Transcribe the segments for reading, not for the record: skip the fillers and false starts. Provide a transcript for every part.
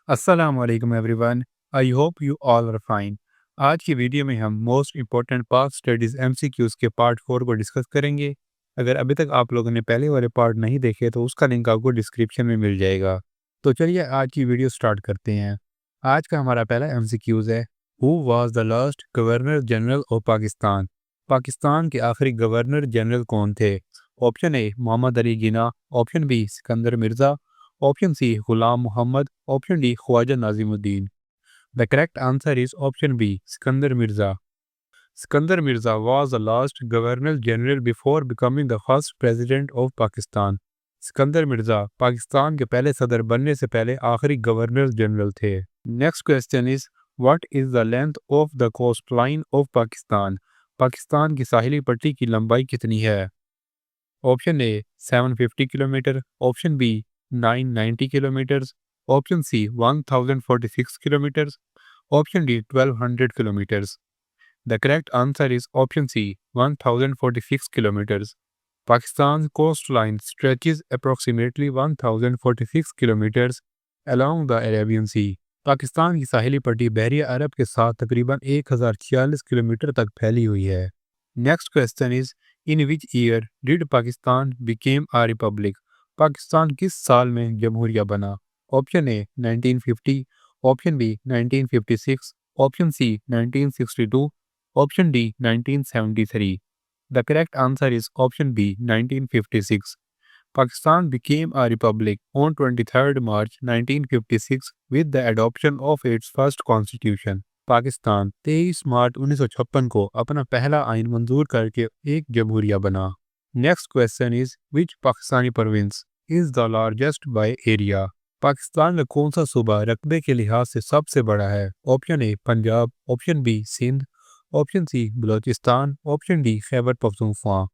अस्सलाम वालेकुम everyone. I hope you all are fine. आज की वीडियो में हम most important Pak studies MCQs के पार्ट 4 को डिस्कस करेंगे। अगर अभी तक आप लोगों ने पहले वाले पार्ट नहीं देखे तो उसका लिंक आपको डिस्क्रिप्शन में मिल जाएगा। तो चलिए आज की वीडियो स्टार्ट करते हैं। आज का हमारा पहला एमसीक्यूज़ है, who was the last governor general of Pakistan. Pakistan के आखिरी गवर्नर जनरल कौन थे? Option A Mohammad Ali Jinnah, option B Sikandar Mirza, option C Ghulam Mohammad, option D Khwaja Nazimuddin. The correct answer is option B Sikandar Mirza. Sikandar Mirza was the last governor general before becoming the first president of Pakistan. Sikandar Mirza Pakistan के पहले सदर बनने से पहले आखिरी गवर्नर जनरल थे। Next question is, what is the length of the coastline of Pakistan? Pakistan की साहिली पट्टी की लंबाई कितनी है? Option A 750 kilometre, option B 990 kilometres, option C 1046 kilometres, option D 1200 kilometres. The correct answer is option C 1046 kilometres. Pakistan's coastline stretches approximately 1046 kilometers along the Arabian Sea. Pakistan की साहिली पट्टी बहरिया अरब के साथ तकरीबन 1046 किलोमीटर तक फैली हुई है। Next question is, in which year did Pakistan became a republic? Pakistan किस साल में जमहूरिया बना? Option A 1950, option B 1956, option C 1962, option D 1973। The correct answer is option B, 1956. Pakistan became a republic on 23rd March 1956 with the adoption of its first constitution. Pakistan 23 मार्च 1956 को अपना पहला आइन मंजूर करके एक जमहूरिया बना। Next question is, which Pakistani province is the largest by area? Pakistan का कौन सा सूबा रकबे के लिहाज से सबसे बड़ा है? Option A Punjab, option B Sindh, option C Balochistan, option D Khyber Pakhtunkhwa.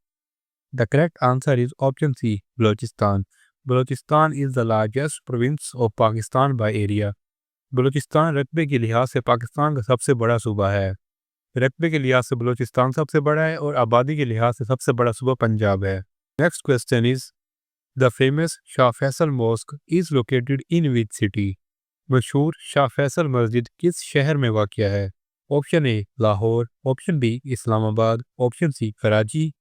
The correct answer is option C Balochistan. Balochistan is the largest province of Pakistan by area. Balochistan रकबे के लिहाज से पाकिस्तान का सबसे बड़ा सूबा है। रकबे के लिहाज से बलूचिस्तान सबसे बड़ा है और आबादी के लिहाज से सबसे बड़ा सूबा पंजाब है। Next question is, the famous Shah Faisal mosque is located in which city? मशहूर शाह फैसल मस्जिद किस शहर में वाक़या है? Option A Lahore, option B Islamabad, option C Karachi,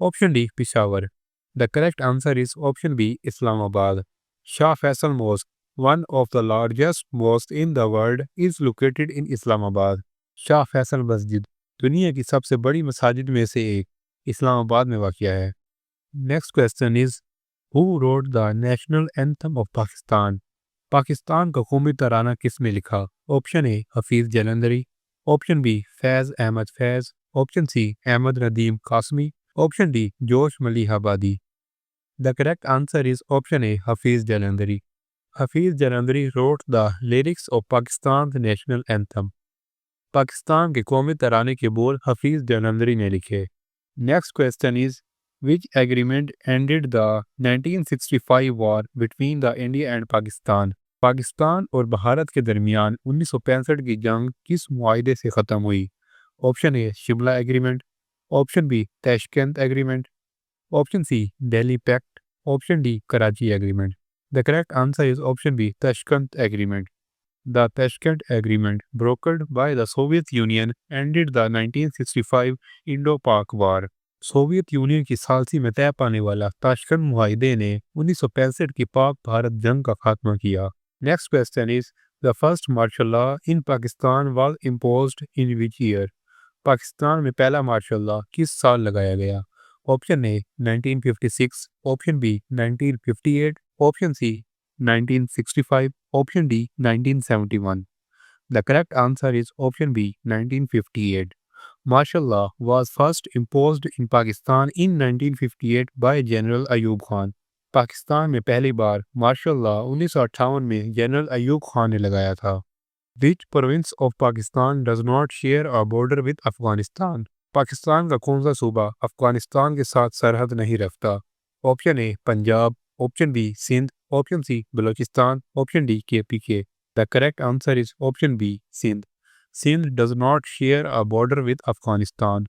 option D Peshawar. The correct answer is option B Islamabad. Shah Faisal mosque, one of the largest mosque in the world, is located in Islamabad. Shah Faisal मस्जिद दुनिया की सबसे बड़ी मसाजिद में से एक इस्लामाबाद में वाक़या है। Next question is, who wrote the national anthem of Pakistan? Pakistan का कौमी तराना किसने लिखा? Option A Hafeez Jalandhari, option B Faiz Ahmed Faiz, option C Ahmad Nadeem Qasmi, option D Josh Malihabadi. The correct answer is option A Hafeez Jalandhari. Hafeez Jalandhari wrote the lyrics of Pakistan national anthem. Pakistan के कौमी तराने के बोल हफीज़ जलंधरी ने लिखे। Next question is, which agreement ended the 1965 war between the India and Pakistan? Pakistan और भारत के दरमियान 1965 की जंग किस मुआहदे से ख़त्म हुई? Option A Shimla agreement, option B Tashkent agreement, option C Delhi pact, option D Karachi agreement. The correct answer is option B Tashkent agreement. The Tashkent Agreement, brokered by the Soviet Union, ended the 1965 Indo-Pak War. Soviet union की सालसी में तय पाने वाला Tashkent मुआहदे ने 1965 की पाक भारत जंग का खात्मा किया। Next question is, the first martial law in Pakistan was imposed in which year? Pakistan में पहला मार्शल लॉ किस साल लगाया गया? Option A 1956, option B 1958, option C 1965, option D 1971। The correct answer is option B, 1958. Martial law was first imposed in Pakistan in 1958 by General Ayub Khan. Pakistan में पहली बार martial law 1958 में general Ayub Khan ने लगाया था। Which province of Pakistan does not share a border with Afghanistan? Pakistan का कौन सा सूबा अफगानिस्तान के साथ सरहद नहीं रखता? Option A Punjab, option B Sindh, option C Balochistan, option D KPK। The correct answer is option B, Sindh. Sindh does not share a border with Afghanistan.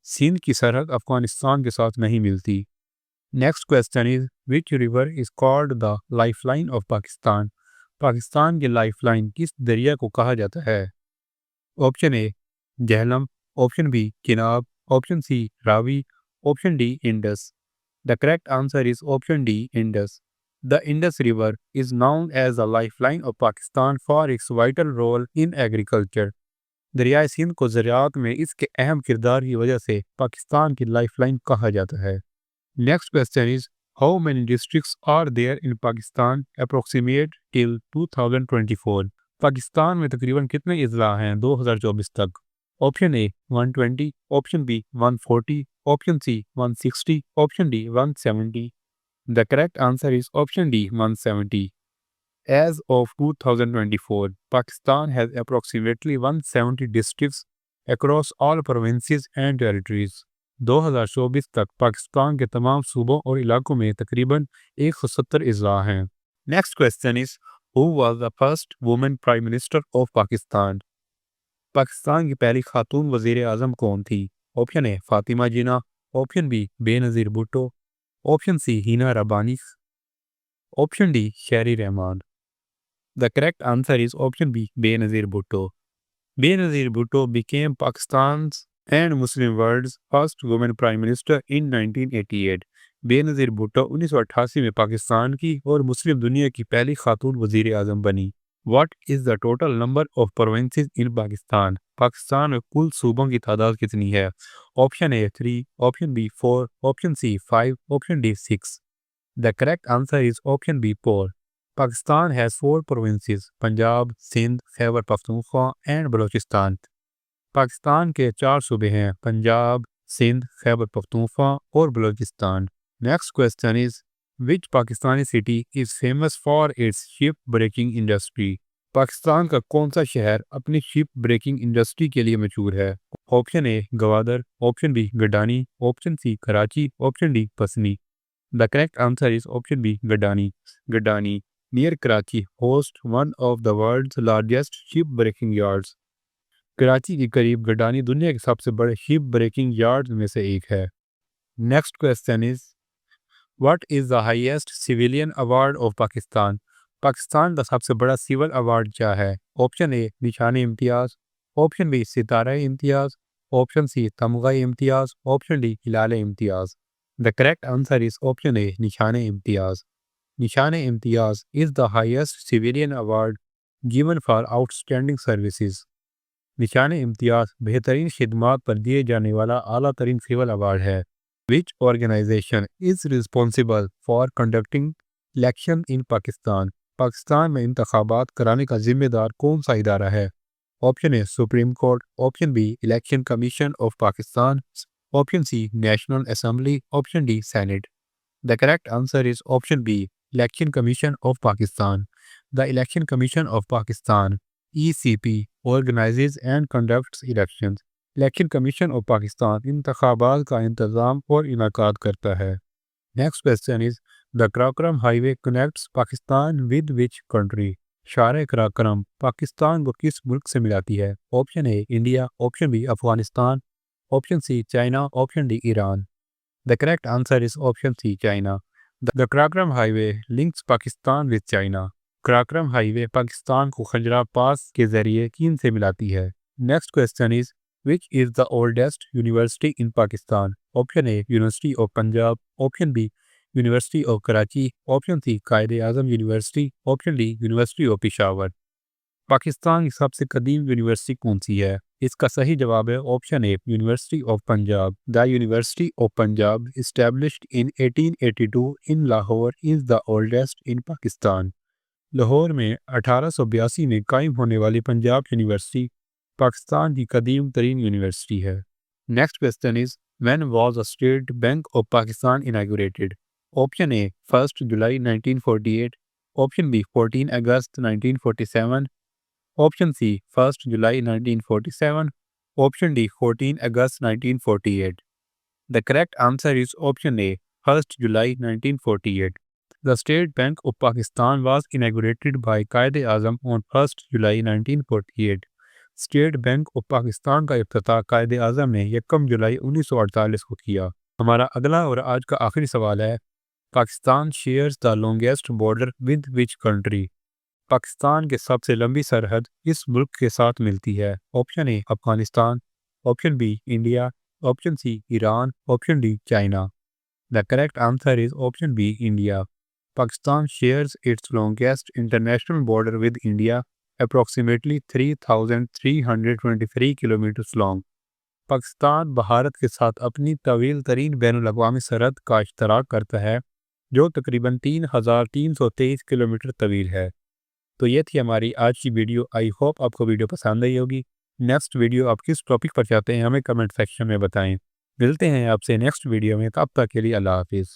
Sindh की सरहद अफगानिस्तान के साथ नहीं मिलती। Next question is, which river is called the lifeline of Pakistan? Pakistan की lifeline किस दरिया को कहा जाता है? Option A Jhelum, option B Chenab, option C Ravi, option D Indus. The correct answer is option D Indus. The Indus river is known as the lifeline of Pakistan for its vital role in agriculture. दरियाए सिंध को ज़राअत में इसके अहम किरदार की वजह से पाकिस्तान की लाइफलाइन कहा जाता है। Next question is how many districts are there in Pakistan approximate till 2024? Pakistan में तकरीबन कितने अजला हैं 2024 तक? Option A 120, option B 140, option C 160, option D 170। The correct answer is option D 170। As of 2024, Pakistan has approximately 170 districts across all provinces and territories. 2024 तक पाकिस्तान के तमाम सूबों और इलाकों में तकरीबन 170 अजला हैं। Next question is who was the first women prime minister of Pakistan? Pakistan की पहली खातून वजीर आज़म कौन थी? Option A Fatima Jinnah, option B Benazir Bhutto, option C Hina Rabbani, option D Sherry Rehman. The correct answer is option B, Benazir Bhutto. Benazir Bhutto became Pakistan's and Muslim world's first woman prime minister in 1988. Benazir Bhutto 1988 में पाकिस्तान की और मुस्लिम दुनिया की पहली खातून वजीर आज़म बनी। What is the total number of provinces in Pakistan? Pakistan में कुल सूबों की तादाद कितनी है? Option A 3, option B 4, option C 5, option D 6। The correct answer is option B 4. Pakistan has 4 provinces: Punjab, Sindh, Khyber Pakhtunkhwa and Balochistan. Pakistan के 4 सूबे हैं: पंजाब, सिंध, खैबर पख्तूनख्वा और Balochistan. Next question is which Pakistani city is famous for its ship breaking industry? Pakistan का कौन सा शहर अपनी शिप ब्रेकिंग इंडस्ट्री के लिए मशहूर है? Option A Gwadar, option B Gadani, option C Karachi, option D Pasni. The correct answer is option B Gadani. Gadani near Karachi host one of the world's largest ship breaking yards. Karachi के करीब गडानी दुनिया के सबसे बड़े शिप ब्रेकिंग यार्ड्स में से एक है। Next question is what is the highest civilian award of Pakistan? Pakistan का सबसे बड़ा सिविल अवार्ड क्या है? ऑप्शन ए निशान इम्तियाज, ऑप्शन बी सितारा इम्तियाज, ऑप्शन सी तमगा Imtiaz, option D Hilal Imtiaz. The correct answer is option ए निशान इम्तियाज। निशान Imtiaz is the highest civilian award given for outstanding services. निशान इम्तियाज बेहतरीन खिदमात पर दिए जाने वाला आला तरीन सिविल अवार्ड है। Which organization is responsible for conducting election in Pakistan? Pakistan में इंतखाबात कराने का जिम्मेदार कौन सा इदारा है? Option A supreme court, option B election commission of Pakistan, option C national assembly, option D senate. The correct answer is option B, Election Commission of Pakistan. The Election Commission of Pakistan (ECP) organizes and conducts elections. Election Commission of Pakistan इंतखाबात का इंतज़ाम और इनाकाद करता है। Next question is the Karakoram Highway connects Pakistan with which country? शारे कराकोरम पाकिस्तान को किस मुल्क से मिलाती है? Option A India, option B Afghanistan, option C China, option D Iran. The correct answer is option C, China. The Karakoram Highway links Pakistan with China. Karakoram Highway Pakistan को खजरा पास के जरिए चीन से मिलाती है। Next question is which is the oldest university in Pakistan? Option A, University of Punjab. Option B, University of Karachi. Option C, Quaid-e-Azam University. Option D, University of Peshawar. Pakistan की सबसे कदीम यूनिवर्सिटी कौन सी है? इसका सही जवाब है option A university of Punjab. The university of Punjab established in 1882 in Lahore is the oldest इन पाकिस्तान। लाहौर में 1882 में कायम होने वाली पंजाब यूनिवर्सिटी पाकिस्तान की कदीम तरीन यूनिवर्सिटी है। Next question is when was the State Bank of Pakistan inaugurated? Option A 1 July 1948, option B 14 August 1947, option C 1 July 1947, option D 14 August 1948। The correct answer is option A 1 July 1948। The State Bank of Pakistan was inaugurated by Quaid-e-Azam on 1 July 1948। State Bank of Pakistan का इफ्तिताह कायद-ए-आज़म ने 1 July 1948 को किया। हमारा अगला और आज का आखिरी सवाल है Pakistan shares the longest border with which country? Pakistan के सबसे लंबी सरहद इस मुल्क के साथ मिलती है? Option A Afghanistan, option B India, option C Iran, option D China. The correct answer is option B India. Pakistan shares its longest international border with India, approximately 3,323 kilometers long. Pakistan Bharat के साथ अपनी तवील तरीन बैनुल-अक़वामी सरहद का इश्तराक करता है, जो तकरीबन 3,323 किलोमीटर तवील है। तो ये थी हमारी आज की वीडियो। आई होप आपको वीडियो पसंद आई होगी। नेक्स्ट वीडियो आप किस टॉपिक पर चाहते हैं हमें कमेंट सेक्शन में बताएं। मिलते हैं आपसे नेक्स्ट वीडियो में, तब तक के लिए अल्लाह हाफिज़।